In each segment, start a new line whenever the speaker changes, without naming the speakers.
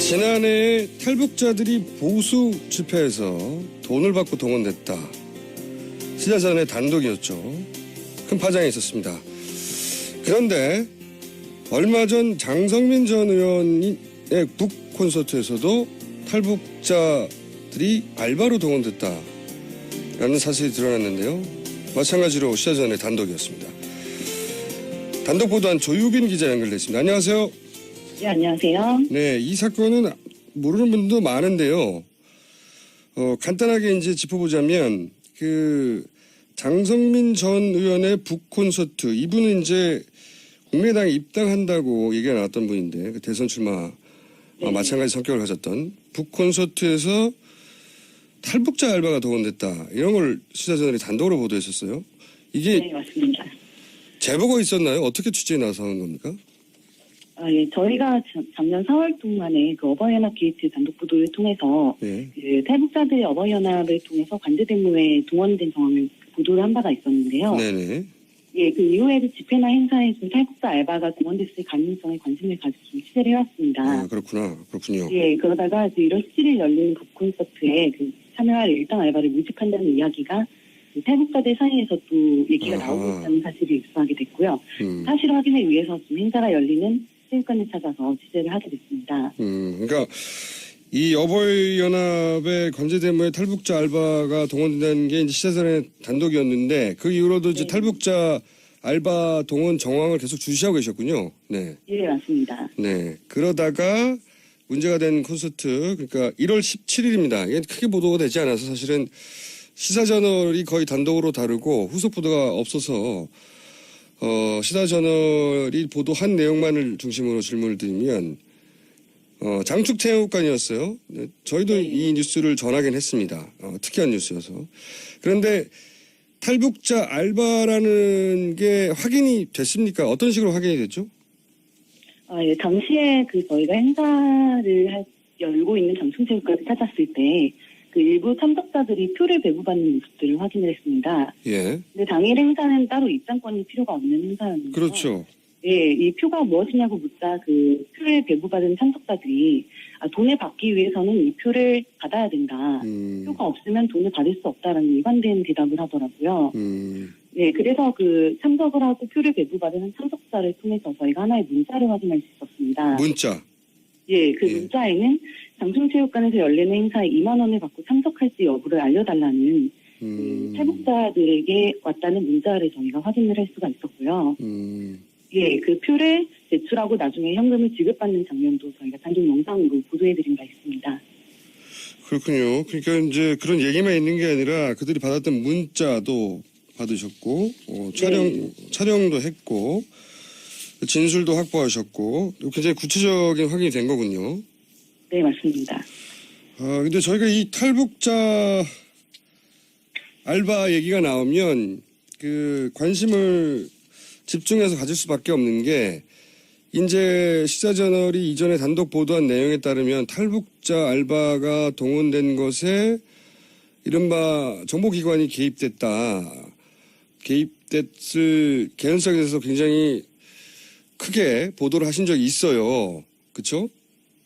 지난해 탈북자들이 보수 집회에서 돈을 받고 동원됐다. 시사전의 단독이었죠. 큰 파장이 있었습니다. 그런데 얼마 전 장성민 전 의원의 북 콘서트에서도 탈북자들이 알바로 동원됐다라는 사실이 드러났는데요. 마찬가지로 시사전의 단독이었습니다. 단독 보도한 조유빈 기자 연결됐습니다. 안녕하세요.
네, 안녕하세요.
네, 이 사건은 모르는 분도 많은데요. 간단하게 이제 짚어보자면 장성민 전 의원의 북 콘서트, 이분은 이제 국민의당에 입당한다고 얘기가 나왔던 분인데 대선 출마 마찬가지 성격을 가졌던 북 콘서트에서 탈북자 알바가 동원됐다, 이런 걸 시사저널이 단독으로 보도했었어요. 이게
네, 맞습니다.
제보가 있었나요? 어떻게 취재에 나서는 겁니까?
예, 저희가 작년 4월 동안에 어버이연합 게이트 단독 보도를 통해서 탈북자들의 어버이연합을 통해서 관제대모에 동원된 상황을 보도를 한 바가 있었는데요.
네네.
예, 그 이후에도 집회나 행사에 좀 탈북자 알바가 동원됐을 가능성에 관심을 가지고 좀 취재를 해왔습니다.
아, 그렇군요.
예, 그러다가 1월 17일 열리는 북 콘서트에 참여할 일당 알바를 모집한다는 이야기가 탈북자들 사이에서도 얘기가 나오고 있다는 사실을 입수하게 됐고요. 사실 확인을 위해서 좀 행사가 열리는 체육관을 찾아서 취재를 하게 됐습니다.
그러니까 이 어버이연합의 관제대모에 탈북자 알바가 동원된다는 게 이제 시사전의 단독이었는데 그 이후로도 이제 탈북자 알바 동원 정황을 계속 주시하고 계셨군요. 네.
예, 맞습니다.
네. 그러다가 문제가 된 콘서트, 그러니까 1월 17일입니다. 이게 크게 보도가 되지 않아서 사실은 시사저널이 거의 단독으로 다루고 후속 보도가 없어서 시사저널이 보도한 내용만을 중심으로 질문을 드리면 장축체육관이었어요. 네, 저희도 이 뉴스를 전하긴 했습니다. 특이한 뉴스여서. 그런데 탈북자 알바라는 게 확인이 됐습니까? 어떤 식으로 확인이 됐죠?
예, 당시에 저희가 행사를 열고 있는 장충체육관을 찾았을 때 일부 참석자들이 표를 배부받는 모습들을 확인을 했습니다.
예.
근데 당일 행사는 따로 입장권이 필요가 없는 행사였는데요.
그렇죠.
예, 이 표가 무엇이냐고 묻자 표를 배부받은 참석자들이 돈을 받기 위해서는 이 표를 받아야 된다. 표가 없으면 돈을 받을 수 없다라는 일관된 대답을 하더라고요. 예, 그래서 참석을 하고 표를 배부받은 참석자를 통해서 저희가 하나의 문자를 확인할 수 있었습니다.
문자.
예, 문자에는 장충체육관에서 열리는 행사에 2만 원을 받고 참석할지 여부를 알려달라는 탈북자들에게 왔다는 문자를 저희가 확인을 할 수가 있었고요. 예, 표를 제출하고 나중에 현금을 지급받는 장면도 저희가 단독 영상으로 보도해드린 바 있습니다.
그렇군요. 그러니까 이제 그런 얘기만 있는 게 아니라 그들이 받았던 문자도 받으셨고, 촬영도 했고, 진술도 확보하셨고, 굉장히 구체적인 확인이 된 거군요.
네, 맞습니다.
근데 저희가 이 탈북자 알바 얘기가 나오면 관심을 집중해서 가질 수밖에 없는 게, 이제 시사저널이 이전에 단독 보도한 내용에 따르면 탈북자 알바가 동원된 것에 이른바 정보기관이 개입됐을 개연성에 대해서 굉장히 크게 보도를 하신 적이 있어요. 그렇죠?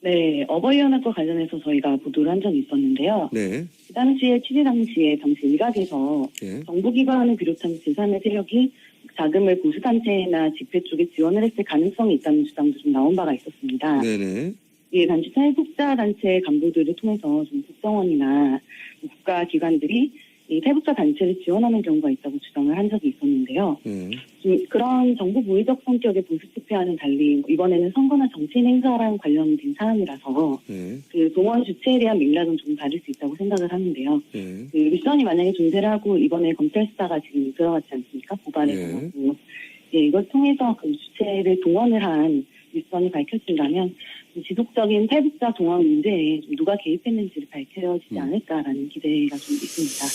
네, 어버이연합과 관련해서 저희가 보도를 한 적이 있었는데요.
네.
그 당시에 취재 당시 일각에서 정부기관을 비롯한 제3의 세력이 자금을 보수단체나 집회 쪽에 지원을 했을 가능성이 있다는 주장도 좀 나온 바가 있었습니다.
네네.
예, 단지 탈북자 단체 간부들을 통해서 좀 국정원이나 국가기관들이 이 탈북자 단체를 지원하는 경우가 있다고 주장을 한 적이 있었는데요. 좀 그런 정부 보위적 성격의 보수 집회와는 달리 이번에는 선거나 정치인 행사랑 관련된 사안이라서 동원 주체에 대한 맥락은 좀 다를 수 있다고 생각을 하는데요. 미션이 만약에 존재를 하고 이번에 검찰 수사가 지금 들어갔지 않습니까? 고발해서. 예, 이걸 통해서 주체를 동원을 한 미션이 밝혀진다면 지속적인 탈북자 동원 문제에 누가 개입했는지를 밝혀지지 않을까라는 기대가 좀 있습니다.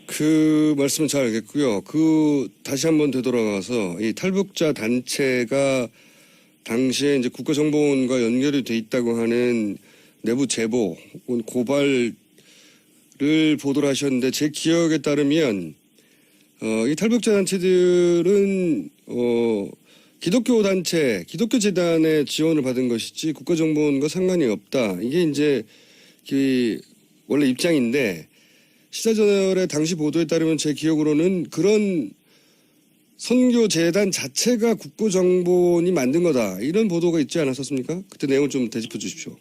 그 말씀은 잘 알겠고요. 다시 한번 되돌아가서 이 탈북자 단체가 당시에 이제 국가정보원과 연결이 돼 있다고 하는 내부 제보 혹은 고발을 보도를 하셨는데, 제 기억에 따르면 이 탈북자 단체들은 기독교 단체, 기독교 재단의 지원을 받은 것이지 국가정보원과 상관이 없다. 이게 이제 그 원래 입장인데 시사저널의 당시 보도에 따르면 제 기억으로는 그런 선교 재단 자체가 국가정보원이 만든 거다. 이런 보도가 있지 않았었습니까? 그때 내용을 좀 되짚어 주십시오.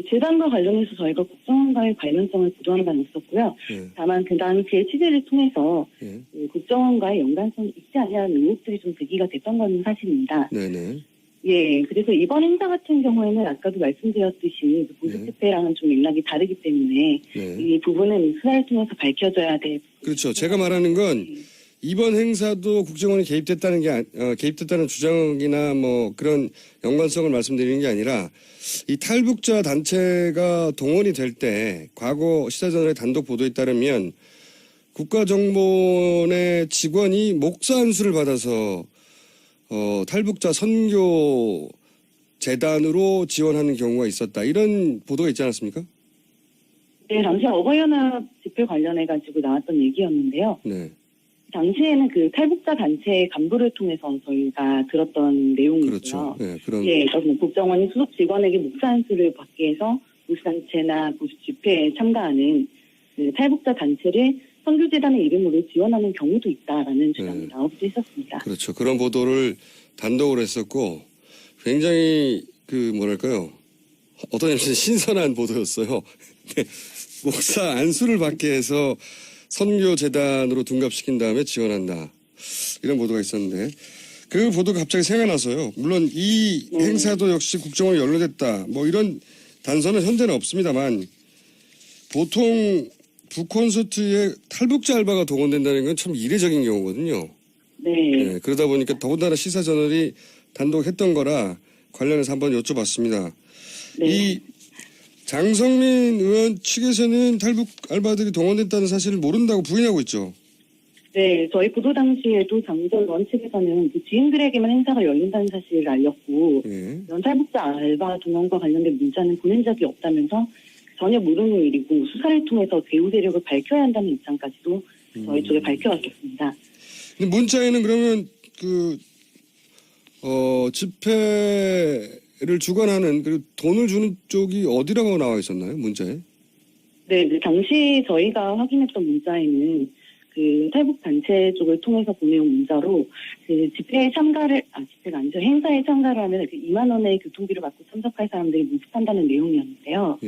재단과 관련해서 저희가 국정원과의 관련성을 보도한 바는 없었고요. 다만 그 당시에 취재를 통해서 그 국정원과의 연관성이 있지 않냐는 의혹들이 좀 제기가 됐던 건 사실입니다.
네네.
예, 그래서 이번 행사 같은 경우에는 아까도 말씀드렸듯이 보수 집회랑은 좀 맥락이 다르기 때문에 이 부분은 수사를 통해서 밝혀져야 될.
그렇죠. 제가 말하는 건 이번 행사도 국정원이 개입됐다는 게 개입됐다는 주장이나 뭐 그런 연관성을 말씀드리는 게 아니라 이 탈북자 단체가 동원이 될 때 과거 시사저널의 단독 보도에 따르면 국가정보원의 직원이 목사 안수를 받아서 탈북자 선교 재단으로 지원하는 경우가 있었다. 이런 보도가 있지 않았습니까?
네, 당시 어버이연합 집회 관련해가지고 나왔던 얘기였는데요.
네.
당시에는 그 탈북자 단체 간부를 통해서 저희가 들었던 내용이고요.
그렇죠. 네, 그런.
예, 그래서 국정원이 소속 직원에게 목사 안수를 받기 위해서 보수단체나 보수 집회에 참가하는 그 탈북자 단체를 선교재단의 이름으로 지원하는 경우도 있다라는 주장이 나오기도 했었습니다.
그렇죠. 그런 보도를 단독으로 했었고 굉장히 그 뭐랄까요. 어떤 점에서 신선한 보도였어요. 네, 목사 안수를 받게 해서 선교재단으로 둔갑시킨 다음에 지원한다. 이런 보도가 있었는데 그 보도가 갑자기 생각나서요. 물론 이 행사도 역시 국정원이 연루됐다. 뭐 이런 단서는 현재는 없습니다만 보통 북콘서트에 탈북자 알바가 동원된다는 건 참 이례적인 경우거든요.
네.
그러다 보니까 더군다나 시사저널이 단독 했던 거라 관련해서 한번 여쭤봤습니다.
네.
이 장성민 의원 측에서는 탈북 알바들이 동원됐다는 사실을 모른다고 부인하고 있죠.
네, 저희 보도 당시에도 장전 의원 측에서는 그 지인들에게만 행사가 열린다는 사실을 알렸고 이런 탈북자 알바 동원과 관련된 문자는 보낸 적이 없다면서 전혀 모르는 일이고 수사를 통해서 배후 세력을 밝혀야 한다는 입장까지도 저희 쪽에 밝혀왔었습니다.
근데 문자에는 그러면 그 집회를 주관하는 그리고 돈을 주는 쪽이 어디라고 나와 있었나요? 문자에? 네,
당시 저희가 확인했던 문자에는 그 탈북 단체 쪽을 통해서 보내온 문자로 그 집회에 참가를 집회가 아니죠. 행사에 참가를 하면 그 2만 원의 교통비를 받고 참석할 사람들이 모집한다는 내용이었는데요.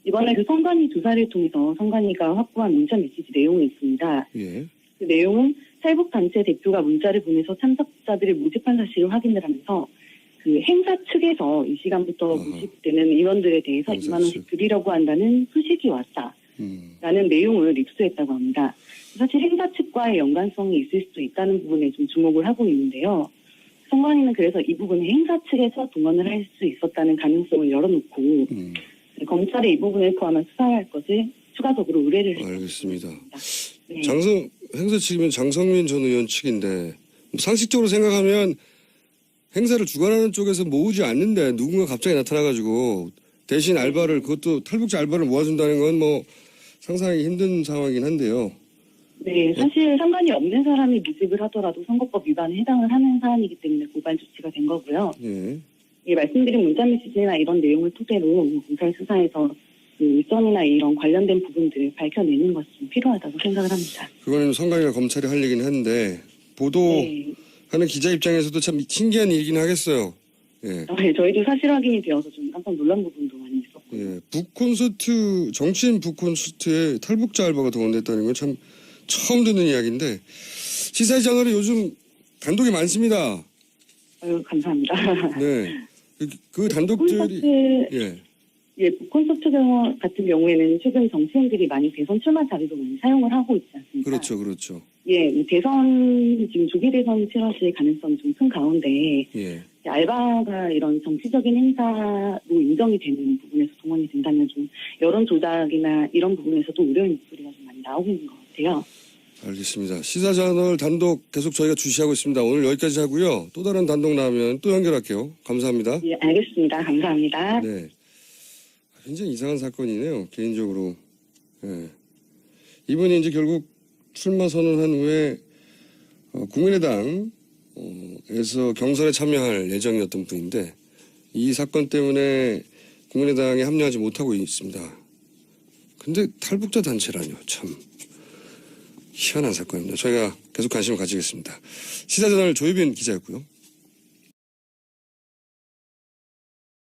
이번에 그 선관위 조사를 통해서 선관위가 확보한 문자 메시지 내용이 있습니다. 그 내용은 탈북 단체 대표가 문자를 보내서 참석자들을 모집한 사실을 확인을 하면서 그 행사 측에서 이 시간부터 모집되는 인원들에 대해서 2만 원씩 드리려고 한다는 소식이 왔다라는 내용을 입수했다고 합니다. 사실 행사 측과의 연관성이 있을 수도 있다는 부분에 좀 주목을 하고 있는데요. 선관위는 그래서 이 부분에 행사 측에서 동원을 할 수 있었다는 가능성을 열어놓고 검찰이 이 부분을 포함한 수사할 것을 추가적으로 의뢰를 했습니다.
알겠습니다.
네.
행사 측이면 장성민 전 의원 측인데 상식적으로 생각하면 행사를 주관하는 쪽에서 모으지 않는데 누군가 갑자기 나타나가지고 대신 알바를 그것도 탈북자 알바를 모아준다는 건 뭐 상상하기 힘든 상황이긴 한데요.
네, 사실 상관이 없는 사람이 모집을 하더라도 선거법 위반에 해당을 하는 사안이기 때문에 고발 조치가 된 거고요. 예, 말씀드린 문자 메시지나 이런 내용을 토대로 검찰 수사에서 그 일선이나 이런 관련된 부분들을 밝혀내는 것이 좀 필요하다고 생각을 합니다.
그거는 선관위와 검찰이 할 얘기는 한데 보도하는 기자 입장에서도 참 신기한 일이긴 하겠어요. 예.
네, 저희도 사실 확인이 되어서 좀 깜짝 놀란 부분도 많이 있었고요.
예, 북콘서트 정치인 북콘서트에 탈북자 알바가 동원됐다는 건 참 처음 듣는 이야기인데 시사저널이 요즘 단독이 많습니다.
아유, 감사합니다.
네, 그 단독들이
북콘서트 같은 경우에는 최근 정치인들이 많이 대선 출마 자리도 많이 사용을 하고 있지 않습니까?
그렇죠.
예, 대선 지금 조기 대선 치러질 가능성이 좀 큰 가운데 알바가 이런 정치적인 행사로 인정이 되는 부분에서 동원이 된다면 좀 여론 조작이나 이런 부분에서도 우려의 목소리가 좀 많이 나오고 있는 것 같아요.
알겠습니다. 시사저널 단독 계속 저희가 주시하고 있습니다. 오늘 여기까지 하고요. 또 다른 단독 나오면 또 연결할게요. 감사합니다.
예, 알겠습니다. 감사합니다.
네, 굉장히 이상한 사건이네요. 개인적으로. 네. 이분이 이제 결국 출마 선언한 후에 국민의당 에서 경선에 참여할 예정이었던 분인데 이 사건 때문에 국민의당에 합류하지 못하고 있습니다. 근데 탈북자 단체라뇨. 참 희한한 사건입니다. 저희가 계속 관심을 가지겠습니다. 시사저널 조유빈 기자였고요.